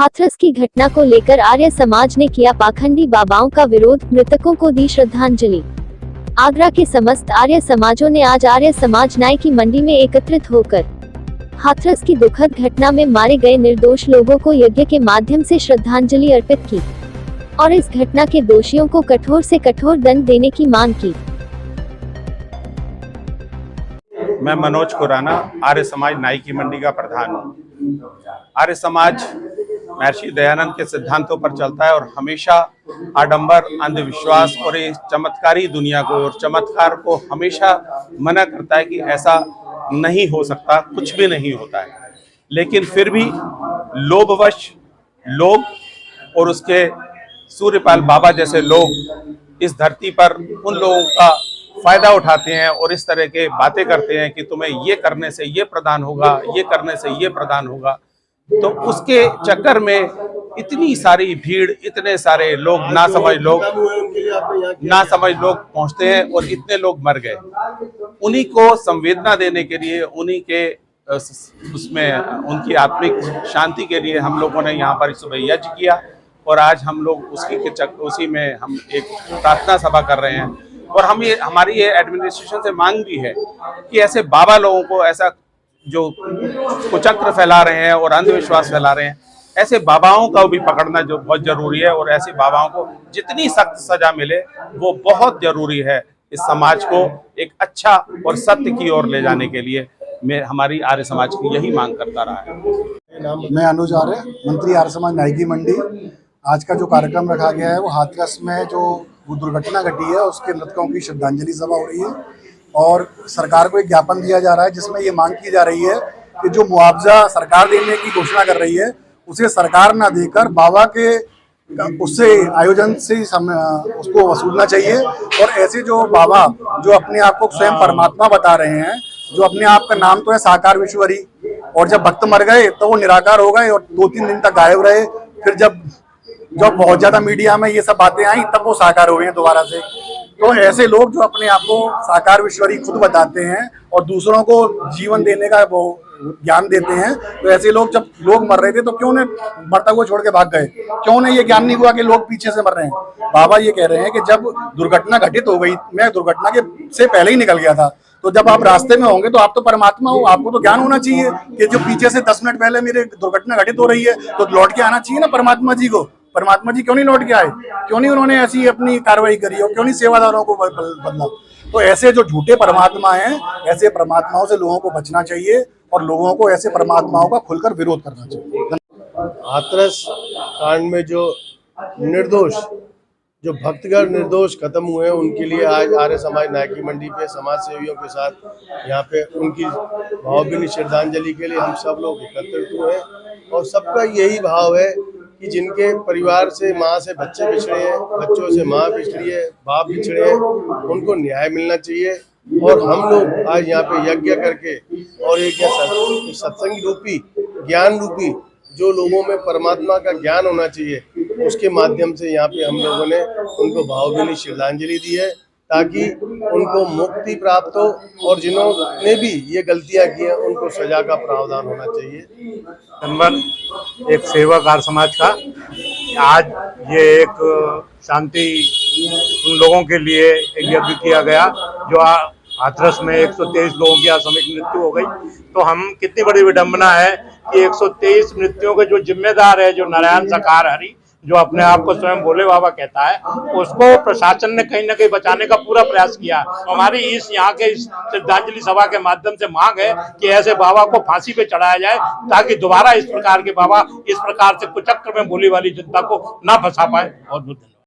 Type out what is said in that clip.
हाथरस की घटना को लेकर आर्य समाज ने किया पाखंडी बाबाओं का विरोध, मृतकों को दी श्रद्धांजलि। आगरा के समस्त आर्य समाजों ने आज आर्य समाज नाई की मंडी में एकत्रित होकर हाथरस की दुखद घटना में मारे गए निर्दोष लोगों को यज्ञ के माध्यम से श्रद्धांजलि अर्पित की और इस घटना के दोषियों को कठोर से कठोर दंड देने की मांग की। मैं मनोज खुराना, आर्य समाज नाई की मंडी का प्रधान हूँ। आर्य समाज महर्षि दयानंद के सिद्धांतों पर चलता है और हमेशा आडंबर, अंधविश्वास और इस चमत्कारी दुनिया को और चमत्कार को हमेशा मना करता है कि ऐसा नहीं हो सकता, कुछ भी नहीं होता है। लेकिन फिर भी लोभवश लोग और उसके सूर्यपाल बाबा जैसे लोग इस धरती पर उन लोगों का फायदा उठाते हैं और इस तरह के बातें करते हैं कि तुम्हें ये करने से ये प्रदान होगा, ये करने से ये प्रदान होगा। तो उसके चक्कर में इतनी सारी भीड़, इतने सारे लोग नासमझ लोग पहुंचते हैं और इतने लोग मर गए। उन्हीं को संवेदना देने के लिए, उन्हीं के उसमें उनकी आत्मिक शांति के लिए हम लोगों ने यहाँ पर सुबह यज्ञ किया और आज हम लोग उसी में हम एक प्रार्थना सभा कर रहे हैं। और हमारी ये एडमिनिस्ट्रेशन से मांग भी है कि ऐसे बाबा लोगों को, ऐसा जो कुचक्र फैला रहे हैं और अंधविश्वास फैला रहे हैं, ऐसे बाबाओं का भी पकड़ना जो बहुत जरूरी है और ऐसे बाबाओं को जितनी सख्त सजा मिले वो बहुत जरूरी है इस समाज को एक अच्छा और सत्य की ओर ले जाने के लिए। हमारी आर्य समाज की यही मांग करता रहा है। मैं अनुज आर्य, मंत्री आर्य समाज नाई की मंडी। आज का जो कार्यक्रम रखा गया है वो हाथरस में जो दुर्घटना घटी है उसके मृतकों की श्रद्धांजलि सभा हो रही है और सरकार को एक ज्ञापन दिया जा रहा है जिसमें ये मांग की जा रही है कि जो मुआवजा सरकार देने की घोषणा कर रही है उसे सरकार ना देकर बाबा के उससे आयोजन से उसको वसूलना चाहिए। और ऐसे जो बाबा जो अपने आप को स्वयं परमात्मा बता रहे हैं, जो अपने आप का नाम तो है साकार विश्वरी, और जब भक्त मर गए तो वो निराकार हो गए और 2-3 दिन तक गायब रहे। फिर जब बहुत ज्यादा मीडिया में ये सब बातें आई तब वो साकार हुए हैं दोबारा से। तो ऐसे लोग जो अपने आप को साकार विश्वरी खुद बताते हैं और दूसरों को जीवन देने का वो ज्ञान देते हैं, तो ऐसे लोग जब लोग मर रहे थे तो क्यों ने मरता हुआ छोड़ के भाग गए? क्यों ने ये ज्ञान नहीं हुआ कि लोग पीछे से मर रहे हैं? बाबा ये कह रहे हैं कि जब दुर्घटना घटित हो गई, मैं दुर्घटना के से पहले ही निकल गया था, तो जब आप रास्ते में होंगे तो आप तो परमात्मा हो, आपको तो ज्ञान होना चाहिए कि जो पीछे से 10 मिनट पहले मेरे दुर्घटना घटित हो रही है तो लौट के आना चाहिए ना परमात्मा जी को। परमात्मा जी क्यों नहीं लौट के आए? क्यों नहीं उन्होंने ऐसी अपनी कार्रवाई करी और क्यों नहीं सेवादारों को बदला? तो ऐसे जो झूठे परमात्मा हैं, ऐसे परमात्माओं से लोगों को बचना चाहिए और लोगों को ऐसे परमात्माओं का खुलकर विरोध करना चाहिए। हाथरस कांड में जो भक्तगण निर्दोष खत्म हुए हैं उनके लिए आज आर्य समाज नाई की मंडी पे समाज सेवियों के साथ यहाँ पे उनकी भावभीनी श्रद्धांजलि के लिए हम सब लोग एकत्रित हुए हैं। और सबका यही भाव है कि जिनके परिवार से माँ से बच्चे बिछड़े हैं, बच्चों से माँ बिछड़ी है, बाप बिछड़े हैं, उनको न्याय मिलना चाहिए। और हम लोग आज यहाँ पे यज्ञ करके और एक सत्संग रूपी, ज्ञान रूपी, जो लोगों में परमात्मा का ज्ञान होना चाहिए, उसके माध्यम से यहाँ पे हम लोगों ने उनको भावभीनी श्रद्धांजलि दी है ताकि उनको मुक्ति प्राप्त हो और जिन्होंने भी ये गलतियाँ की हैं उनको सजा का प्रावधान होना चाहिए। नंबर एक सेवक आर्य समाज का आज ये एक शांति उन लोगों के लिए एक यज्ञ किया गया जो हाथरस में 123 लोगों की आकस्मिक मृत्यु हो गई। तो हम कितनी बड़ी विडंबना है कि 123 मृत्युओं के जो जिम्मेदार है, जो नारायण साकार हरि, जो अपने आप को स्वयं भोले बाबा कहता है, उसको प्रशासन ने कहीं ना कहीं बचाने का पूरा प्रयास किया। हमारी इस यहाँ के श्रद्धांजलि सभा के माध्यम से मांग है कि ऐसे बाबा को फांसी पे चढ़ाया जाए ताकि दोबारा इस प्रकार के बाबा इस प्रकार से कुचक्र में बोली वाली जनता को ना फंसा पाए। और